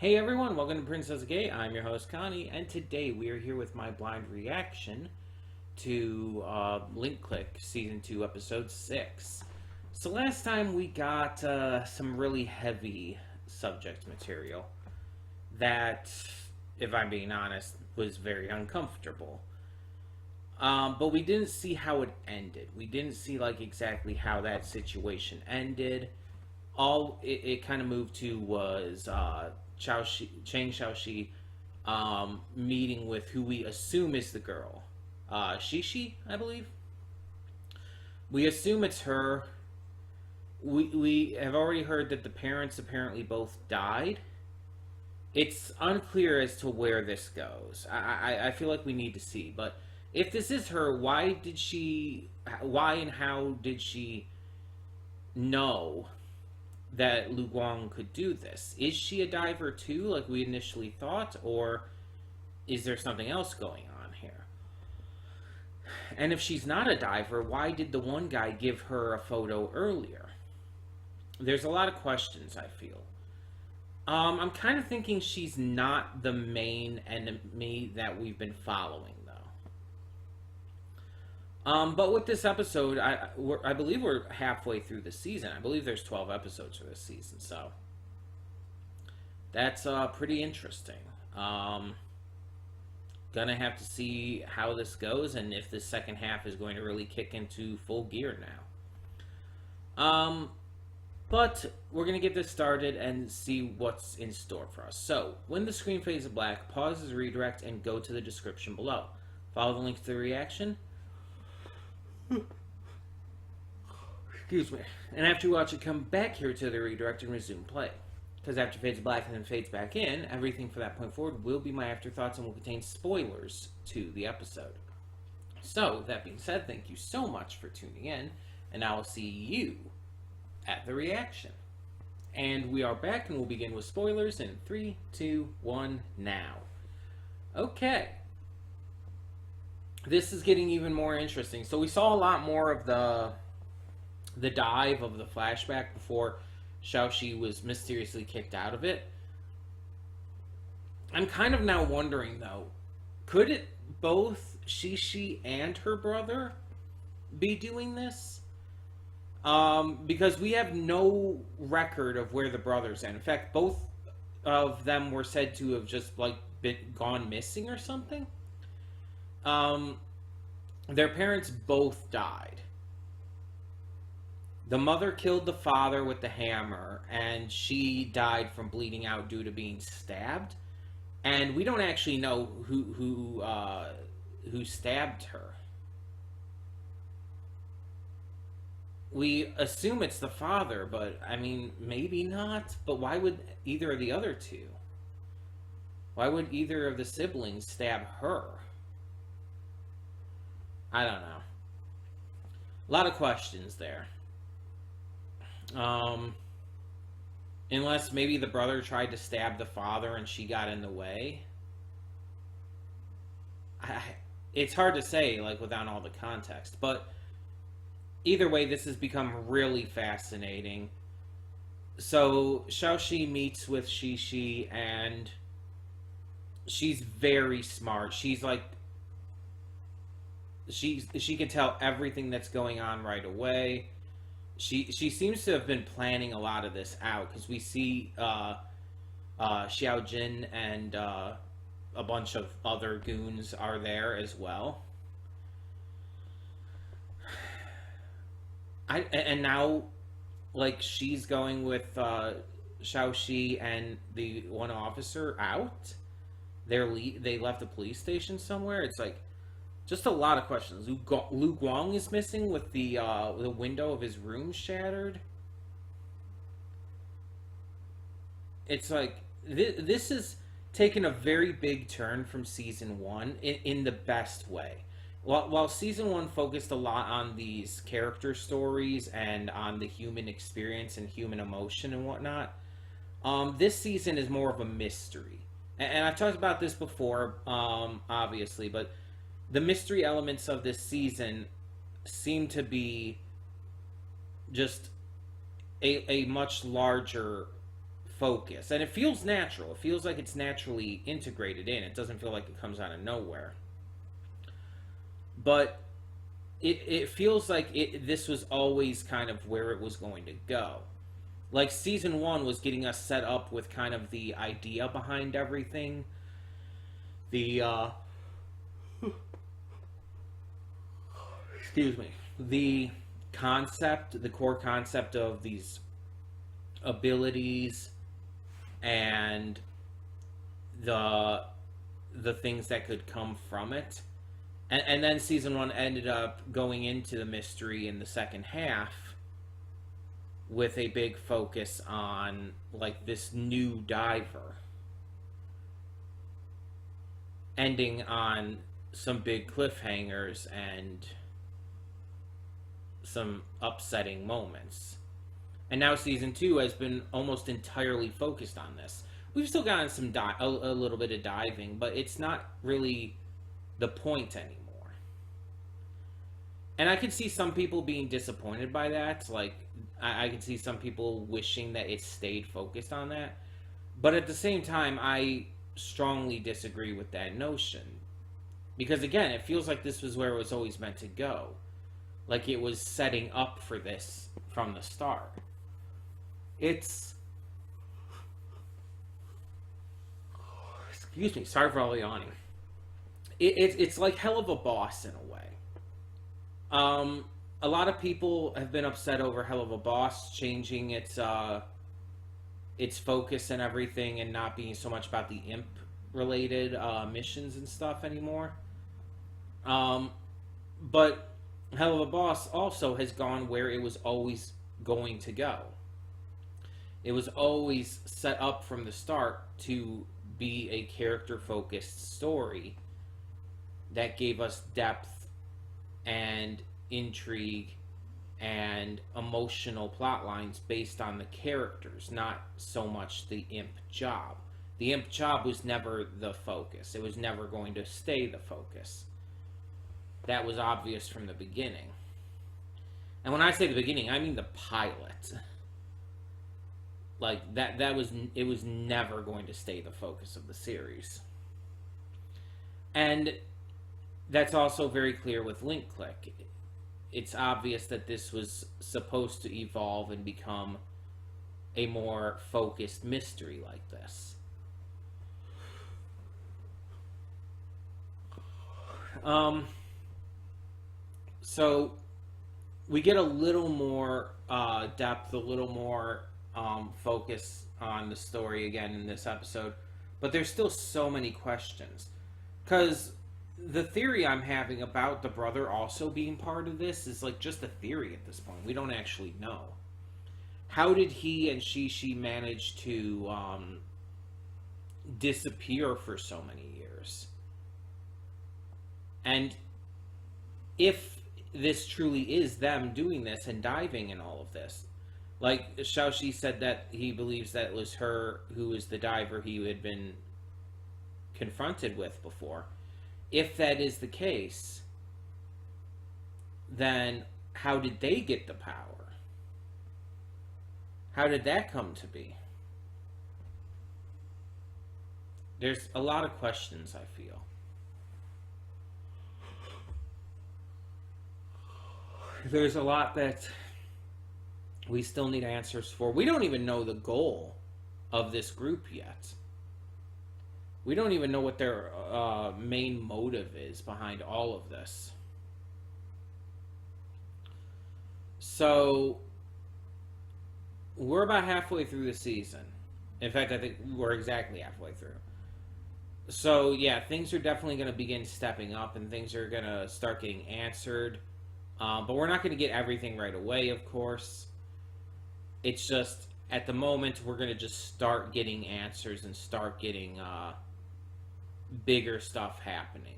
Hey everyone, welcome to Princess Gay. I'm your host Connie, and today we are here with my blind reaction to Link Click Season 2, Episode 6. So last time we got some really heavy subject material that, if I'm being honest, was very uncomfortable. But we didn't see how it ended. We didn't see exactly how that situation ended. All it kind of moved to was Chang Xiaoxi meeting with who we assume is the girl. Shishi, I believe. We assume it's her. We have already heard that the parents apparently both died. It's unclear as to where this goes. I feel like we need to see. But if this is her, why and how did she know that Lu Guang could do this? Is she a diver too, like we initially thought, or is there something else going on here? And if she's not a diver, why did the one guy give her a photo earlier? There's a lot of questions, I feel. I'm kind of thinking she's not the main enemy that we've been following, though. But with this episode, I believe we're halfway through the season. I believe there's 12 episodes for this season, so that's pretty interesting. Gonna have to see how this goes and if the second half is going to really kick into full gear now. But we're gonna get this started and see what's in store for us. So, when the screen fades to black, pause as redirect and go to the description below. Follow the link to the reaction. Excuse me. And after you watch it, come back here to the redirect and resume play. Because after it fades black and then fades back in, everything from that point forward will be my afterthoughts and will contain spoilers to the episode. So, that being said, thank you so much for tuning in, and I will see you at the reaction. And we are back, and we'll begin with spoilers in 3, 2, 1, now. Okay. This is getting even more interesting. So we saw a lot more of the dive of the flashback before Xiaoxi was mysteriously kicked out of it. I'm kind of now wondering, though, could it both Shishi and her brother be doing this? Because we have no record of where the brothers end. In fact, both of them were said to have just gone missing or something. Their parents both died. The mother killed the father with the hammer, and she died from bleeding out due to being stabbed. And we don't actually know who stabbed her. We assume it's the father, but I mean, maybe not. But why would either of the other two? Why would either of the siblings stab her? I don't know. A lot of questions there. Unless maybe the brother tried to stab the father and she got in the way. It's hard to say, without all the context. But either way, this has become really fascinating. So, Xiaoxi meets with Shishi, and she's very smart. She's she can tell everything that's going on right away. She seems to have been planning a lot of this out, because we see Xiao Jin and a bunch of other goons are there as well. And now, she's going with Xiaoxi and the one officer out. They left the police station somewhere. It's just a lot of questions. Lu Guang is missing with the window of his room shattered. It's this has taken a very big turn from season 1 in the best way. While season 1 focused a lot on these character stories and on the human experience and human emotion and whatnot, this season is more of a mystery. And I've talked about this before, obviously, but the mystery elements of this season seem to be just a much larger focus. And it feels natural. It feels like it's naturally integrated in. It doesn't feel like it comes out of nowhere. But it feels like this was always kind of where it was going to go. Like, season 1 was getting us set up with kind of the idea behind everything. The, excuse me. The concept, the core concept of these abilities and the things that could come from it. And then season 1 ended up going into the mystery in the second half with a big focus on, like, this new diver. Ending on some big cliffhangers and some upsetting moments. And now season 2 has been almost entirely focused on this. We've still gotten some a little bit of diving, but it's not really the point anymore. And I could see some people being disappointed by that. Like, I could see some people wishing that it stayed focused on that. But at the same time, I strongly disagree with that notion. Because again, it feels like this was where it was always meant to go. Like, it was setting up for this from the start. It's... Excuse me, sorry for all the yawning. It's like Hell of a Boss in a way. A lot of people have been upset over Hell of a Boss changing its focus and everything, and not being so much about the imp related missions and stuff anymore. But Hell of a Boss also has gone where it was always going to go. It was always set up from the start to be a character-focused story that gave us depth and intrigue and emotional plot lines based on the characters, not so much the imp job. The imp job was never the focus. It was never going to stay the focus. That was obvious from the beginning. And when I say the beginning, I mean the pilot. Like, it was never going to stay the focus of the series. And that's also very clear with Link Click. It's obvious that this was supposed to evolve and become a more focused mystery like this. So we get a little more depth, a little more focus on the story again in this episode, but there's still so many questions. Because the theory I'm having about the brother also being part of this is like just a theory at this point. We don't actually know. How did he and she manage to disappear for so many years? And if this truly is them doing this and diving and all of this, like Xiaoxi said that he believes that it was her who was the diver he had been confronted with before. If that is the case, then how did they get the power? How did that come to be? There's a lot of questions, I feel. There's a lot that we still need answers for. We don't even know the goal of this group yet. We don't even know what their main motive is behind all of this. So, we're about halfway through the season. In fact, I think we're exactly halfway through. So, yeah, things are definitely going to begin stepping up, and things are going to start getting answered. But we're not going to get everything right away, of course. It's just, at the moment, we're going to just start getting answers and start getting bigger stuff happening.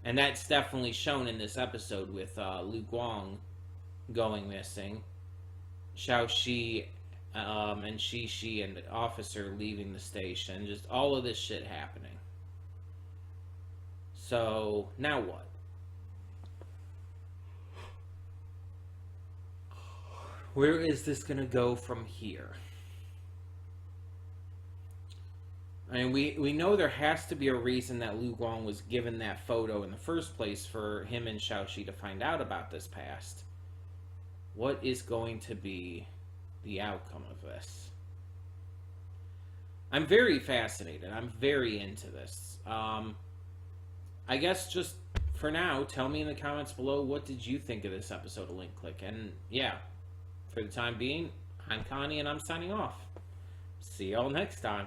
And that's definitely shown in this episode with Lu Guang going missing, Xiaoxi and Xi and the officer leaving the station, just all of this shit happening. So, now what? Where is this going to go from here? I mean, we know there has to be a reason that Lu Guang was given that photo in the first place for him and Xiaoxi to find out about this past. What is going to be the outcome of this? I'm very fascinated. I'm very into this. I guess just for now, tell me in the comments below, what did you think of this episode of Link Click? And yeah, for the time being, I'm Connie and I'm signing off. See y'all next time.